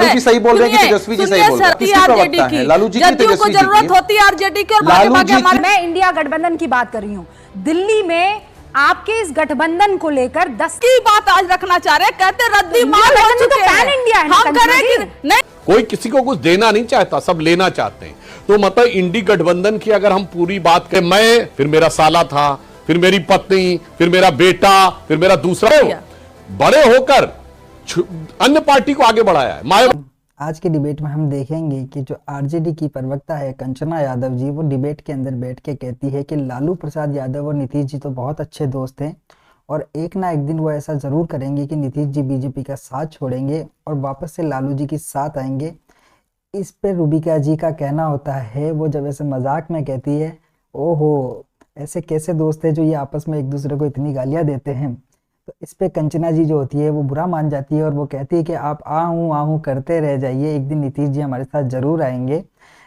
लालू जी सही बोल रहे हैं कि तेजस्वी जी सही बोल रहे हैं? किसकी प्रवक्ता है? लालू जी की, तेजस्वी जी की? जरूरत होती है आरजेडी की और भाजपा की। हमारे मैं इंडिया गठबंधन की बात कर रही हूँ। दिल्ली में आपके इस गठबंधन को लेकर 10 की बात आज रखना चाह रहे हैं, कहते रद्दी माल हो चुके हैं। पैन इंडिया है, हम करें नहीं, कोई किसी को कुछ देना नहीं चाहता, सब लेना चाहते हैं। तो मतलब इंडी गठबंधन की अगर हम पूरी बात करें, मैं, फिर मेरा साला था, फिर मेरी पत्नी, फिर मेरा बेटा, फिर मेरा दूसरा, बड़े होकर अन्य पार्टी को आगे बढ़ाया है। आज के डिबेट में हम देखेंगे कि जो आरजेडी की प्रवक्ता है कंचना यादव जी, वो डिबेट के अंदर बैठ के कहती है कि लालू प्रसाद यादव और नीतीश जी तो बहुत अच्छे दोस्त हैं और एक ना एक दिन वो ऐसा जरूर करेंगे कि नीतीश जी बीजेपी का साथ छोड़ेंगे और वापस से लालू जी के साथ आएंगे। इस पे रूबिका जी का कहना होता है, वो जब ऐसे मजाक में कहती है, ओहो ऐसे कैसे दोस्त है जो ये आपस में एक दूसरे को इतनी गालियां देते हैं। तो इस पे कंचना जी जो होती है वो बुरा मान जाती है और वो कहती है कि आप आहूँ करते रह जाइए, एक दिन नीतीश जी हमारे साथ जरूर आएंगे।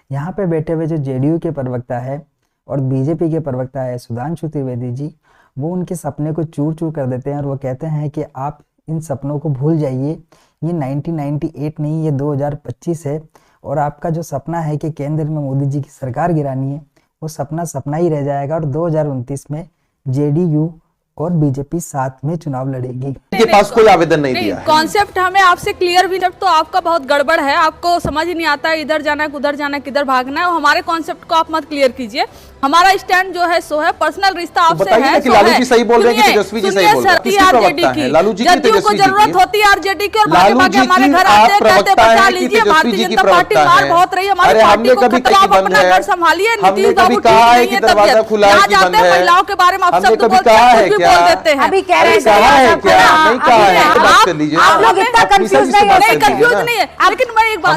यहाँ पे बैठे हुए जो जेडीयू के प्रवक्ता है और बीजेपी के प्रवक्ता है सुधांशु त्रिवेदी जी, वो उनके सपने को चूर चूर कर देते हैं और वो कहते हैं कि आप इन सपनों को भूल जाइए, ये 1998 नहीं, ये 2025 है और आपका जो सपना है कि केंद्र में मोदी जी की सरकार गिरानी है, वो सपना सपना ही रह जाएगा और 2029 में जेडीयू और बीजेपी साथ में चुनाव लड़ेगी। के पास कोई आवेदन नहीं दिया है। कॉन्सेप्ट हमें आपसे क्लियर भी, तो आपका बहुत गड़बड़ है, आपको समझ ही नहीं आता है इधर जाना है उधर जाना है किधर भागना है। हमारे कॉन्सेप्ट को आप मत क्लियर कीजिए। हमारा स्टैंड जो है सो है, पर्सनल रिश्ता आपसे है कि लालू जी सही बोल रहे हैं कि तेजस्वी जी सही बोल रहे हैं? किसकी प्रवक्ता है? लालू जी की, जदयू को जरूरत होती है आरजेडी की और भाजपा के। हमारे घर आते हैं कहते बचा लीजिए, भारतीय जनता पार्टी मार बहुत रही है हमारी पार्टी को, खतरा, आप अपना घर संभालिए। नीतीश बाबू ठीक नहीं है, तबियत यहाँ जाते हैं महिलाओं के बारे में आप शब्द बोलते हैं, कुछ भी बोल देते हैं। अभी कह रहे हैं आप लोग इतना कंफ्यूज नहीं है। लेकिन मैं एक बात,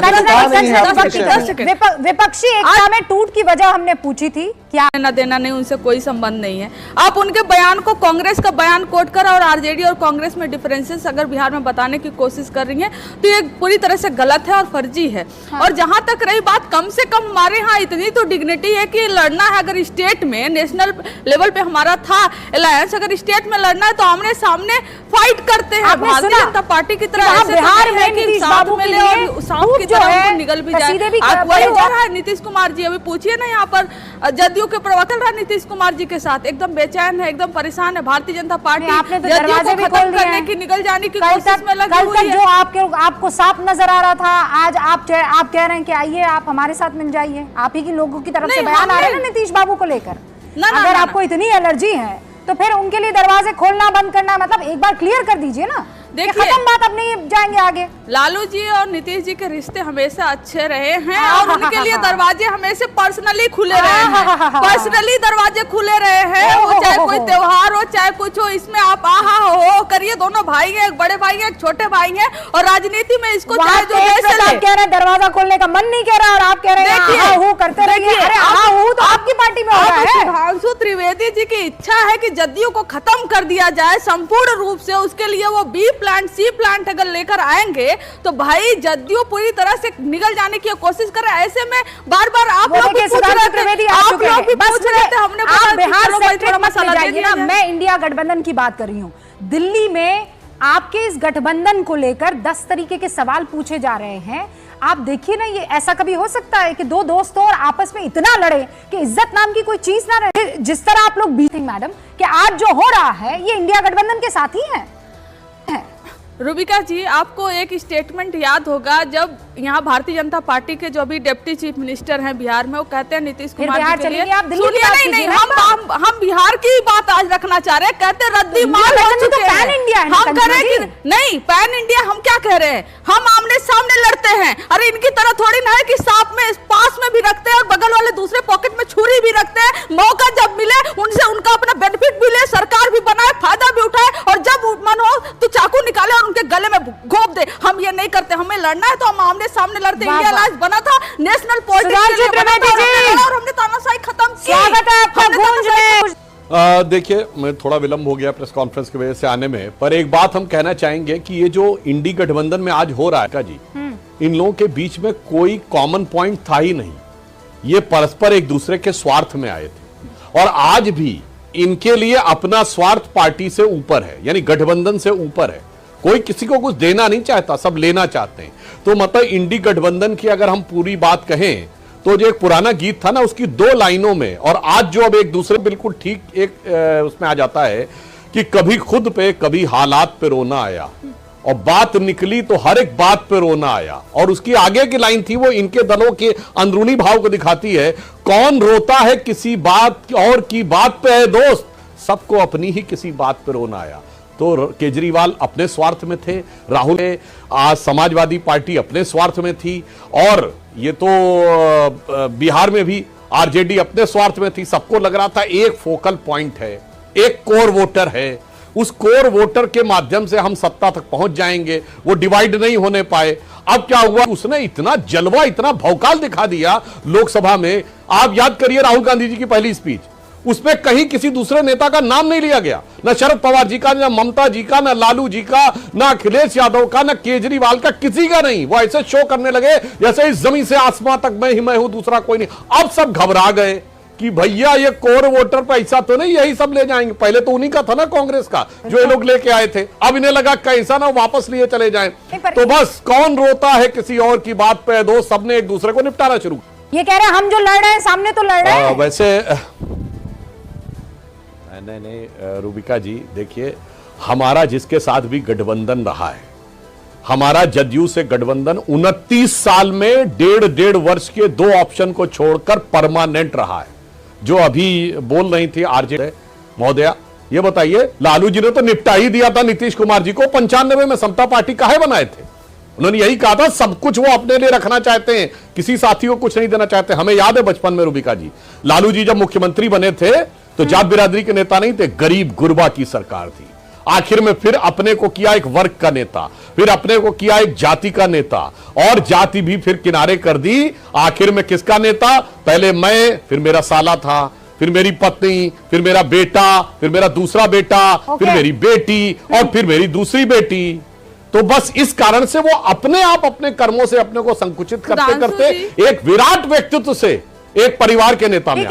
विपक्षी एकता में टूट की वजह हमने पूछी थी, क्या लेना देना नहीं, उनसे कोई संबंध नहीं है। आप उनके बयान को, कांग्रेस का बयान कोट कर और आरजेडी और कांग्रेस में डिफरेंसेस अगर बिहार में बताने की कोशिश कर रही हैं तो ये पूरी तरह से गलत है और फर्जी है। हाँ। और जहां तक रही बात, कम से कम हमारे यहाँ इतनी तो डिग्निटी है कि लड़ना है अगर स्टेट में, नेशनल लेवल पे हमारा था अलायंस, अगर स्टेट में लड़ना है तो आमने सामने फाइट करते हैं भारतीय जनता पार्टी की तरह। बिहार में नीतीश बाबू के लिए सांप की तरह निकल भी जाए। आप वही हो रहा है नीतीश कुमार जी, अभी पूछिए ना यहाँ पर जदयू के प्रवक्ता रहा नीतीश कुमार जी के साथ, एकदम बेचैन है, एकदम परेशान है। भारतीय जनता पार्टी जदयू को खत्म करने की, निकल जाने की कोशिश में लगी हुई है। जो आपको साफ नजर आ रहा था, आज आप कह रहे हैं कि आइए आप हमारे साथ मिल जाइए। आप ही की लोगों की तरफ से बयान आ रहे हैं ना नीतीश बाबू को लेकर। अगर आपको इतनी एलर्जी है तो फिर उनके लिए दरवाजे खोलना बंद करना, मतलब एक बार क्लियर कर दीजिए ना, देखिए खत्म बात, अब नहीं जाएंगे आगे। लालू जी और नीतीश जी के रिश्ते हमेशा अच्छे रहे हैं और उनके लिए दरवाजे हमेशा पर्सनली खुले रहे हैं, पर्सनली दरवाजे खुले रहे हैं। वो चाहे कोई त्योहार हो चाहे कुछ हो, इसमें आप आहा हो करिए। दोनों भाई हैं, एक बड़े भाई हैं, एक छोटे भाई हैं और राजनीति में इसको चाहे जो जैसे कह रहे हैं दरवाजा खोलने का मन नहीं कह रहा और आप कह रहे हैं करते रहिए। अरे तो आपकी पार्टी में हो रहा है। सुधांशु त्रिवेदी जी की इच्छा है कि जदयू को खत्म कर दिया जाए संपूर्ण रूप से। उसके लिए वो बी प्लांट सी प्लांट अगर लेकर आएंगे तो भाई जदयू पूरी तरह से निकल जाने की कोशिश कर रहा है। ऐसे में बार बार आप लोग भी पूछ रहे थे, हमने मैं इंडिया गठबंधन की बात कर रही हूँ। दिल्ली में आपके इस गठबंधन को लेकर 10 तरीके के सवाल पूछे जा रहे हैं। आप देखिए ना, ये ऐसा कभी हो सकता है कि दो दोस्तों और आपस में इतना लड़े कि इज्जत नाम की कोई चीज ना रहे। जिस तरह आप लोग भी मैडम कि आज जो हो रहा है ये इंडिया गठबंधन के साथ ही है। रूबिका जी, आपको एक स्टेटमेंट याद होगा जब यहाँ भारतीय जनता पार्टी के जो भी डिप्टी चीफ मिनिस्टर हैं बिहार में, वो कहते हैं नीतीश कुमार जी के लिए, सुनिए नहीं, हम बिहार की बात आज रखना चाह रहे हैं। कहते हैं रद्दी माल हो चुके हैं। हम कह रहे हैं नहीं, पैन इंडिया हम क्या कह रहे हैं, हम आमने सामने लड़ते हैं। अरे इनकी तरह थोड़ी ना है कि सांप में पास में भी रखते हैं और बगल वाले दूसरे पॉकेट में छुरी भी रखते हैं। मौका जब मिले उनसे उनका अपना बेनिफिट भी ले, सरकार भी बनाए, फायदा भी उठाए और जब मन हो तो चाकू निकाले और उनके गले में घोंप दे। हम ये नहीं करते, हमें लड़ना है तो हम आमने सामने लड़ते। इंडिया अलायंस बना था नेशनल पॉलिटिक्स और हमने तानाशाही खत्म की। स्वागत है आपका। देखिए, मैं थोड़ा विलंब हो गया प्रेस कॉन्फ्रेंस की वजह से आने में, पर एक बात हम कहना चाहेंगे कि ये जो इंडी गठबंधन में आज हो रहा है जी, इन लोगों के बीच में कोई कॉमन पॉइंट था ही नहीं। ये परस्पर एक दूसरे के स्वार्थ में आए थे और आज भी इनके लिए अपना स्वार्थ पार्टी से ऊपर है, यानी गठबंधन से ऊपर है। कोई किसी को कुछ देना नहीं चाहता, सब लेना चाहते हैं। तो मतलब इंडी गठबंधन की अगर हम पूरी बात कहें तो जो एक पुराना गीत था ना, उसकी 2 लाइनों में और आज जो अब एक दूसरे बिल्कुल ठीक एक उसमें आ जाता है कि कभी खुद पे कभी हालात पे रोना आया और बात निकली तो हर एक बात पे रोना आया। और उसकी आगे की लाइन थी, वो इनके दलों के अंदरूनी भाव को दिखाती है, कौन रोता है किसी बात और की बात पे है दोस्त, सबको अपनी ही किसी बात पे रोना आया। तो केजरीवाल अपने स्वार्थ में थे, राहुल आज समाजवादी पार्टी अपने स्वार्थ में थी, और ये तो बिहार में भी आरजेडी अपने स्वार्थ में थी। सबको लग रहा था एक फोकल पॉइंट है, एक कोर वोटर है, उस कोर वोटर के माध्यम से हम सत्ता तक पहुंच जाएंगे, वो डिवाइड नहीं होने पाए। अब क्या हुआ, उसने इतना जलवा, इतना भौकाल दिखा दिया लोकसभा में। आप याद करिए राहुल गांधी जी की पहली स्पीच, उसमें कहीं किसी दूसरे नेता का नाम नहीं लिया गया, ना शरद पवार जी का, ना ममता जी का, ना लालू जी का, ना अखिलेश यादव का, ना केजरीवाल का, किसी का नहीं। वो ऐसे शो करने लगे जैसे इस जमीन से आसमां तक मैं ही मैं हूं, दूसरा कोई नहीं। अब सब घबरा गए कि भैया ये कोर वोटर पैसा तो नहीं, यही सब ले जाएंगे। पहले तो उन्हीं का था ना, कांग्रेस का, जो ये लोग लेके आए थे। अब इन्हें लगा कैसा ना वापस लिए चले जाएं। तो बस कौन रोता है किसी और की बात पे, दो सबने एक दूसरे को निपटाना शुरू। ये कह रहे हैं हम जो लड़ रहे हैं सामने तो लड़ रहे हैं। वैसे नहीं रूबिका जी, देखिए हमारा जिसके साथ भी गठबंधन रहा है, हमारा जदयू से गठबंधन 29 साल में डेढ़ वर्ष के 2 ऑप्शन को छोड़कर परमानेंट रहा है। जो अभी बोल रही थी आरजेडी महोदया, ये बताइए, लालू जी ने तो निपटा ही दिया था नीतीश कुमार जी को। 95 में समता पार्टी काहे बनाए थे? उन्होंने यही कहा था सब कुछ वो अपने लिए रखना चाहते हैं, किसी साथी को कुछ नहीं देना चाहते। हमें याद है बचपन में रूबिका जी, लालू जी जब मुख्यमंत्री बने थे तो जात बिरादरी के नेता नहीं थे, गरीब गुरबा की सरकार थी। आखिर में फिर अपने को किया एक वर्ग का नेता, फिर अपने को किया एक जाति का नेता, और जाति भी फिर किनारे कर दी। आखिर में किसका नेता? पहले मैं, फिर मेरा साला था, फिर मेरी पत्नी, फिर मेरा बेटा, फिर मेरा दूसरा बेटा, फिर मेरी बेटी, और फिर मेरी दूसरी बेटी। तो बस इस कारण से वो अपने आप अपने कर्मों से अपने को संकुचित करते करते एक विराट व्यक्तित्व से एक परिवार के नेता में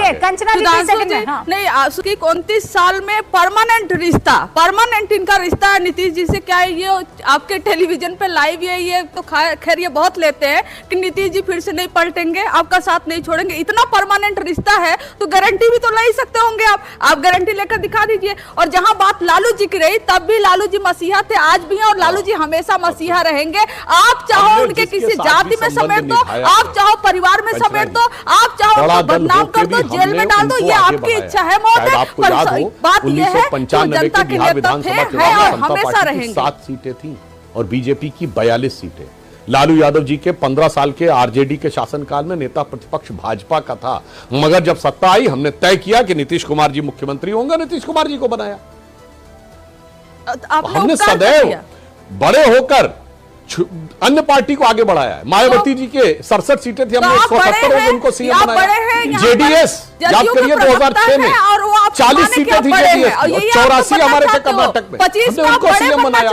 नहीं, उसकी 29 साल में परमानेंट रिश्ता, परमानेंट इनका रिश्ता है नीतीश जी से। क्या है ये आपके टेलीविजन पे लाइव है, ये तो खैर ये बहुत लेते हैं कि नीतीश जी फिर से नहीं पलटेंगे, आपका साथ नहीं छोड़ेंगे। इतना परमानेंट रिश्ता है तो गारंटी भी तो ले ही सकते होंगे आप गारंटी लेकर दिखा दीजिए। और जहां बात लालू जी की रही, तब भी लालू जी मसीहा थे, आज भी हैं, और लालू जी हमेशा मसीहा रहेंगे। आप चाहो उनके किसी जाति में समेट दो, आप चाहो परिवार में समेट दो, आप बदनाम कर दो, जेल में डाल दो, ये आपकी इच्छा है महोदय। बात यह है कि जनता के नेता थे और हमेशा रहेंगे। 7 सीटें थी और बीजेपी की 42 सीटें। लालू यादव जी के 15 साल के आरजेडी के शासनकाल में नेता प्रतिपक्ष भाजपा का था, मगर जब सत्ता आई हमने तय किया कि नीतीश कुमार जी मुख्यमंत्री होंगे, नीतीश कुमार जी को बनाया। हमने सदैव बड़े होकर अन्य पार्टी को आगे बढ़ाया है। मायावती जी के 67 सीटें थी, हमने 170 उनको सीएम बनाया। जेडीएस याद करिए 2006 में 40 सीटें थी जेडीएस, 84 हमारे थे कर्नाटक में, हमने उनको सीएम बनाया।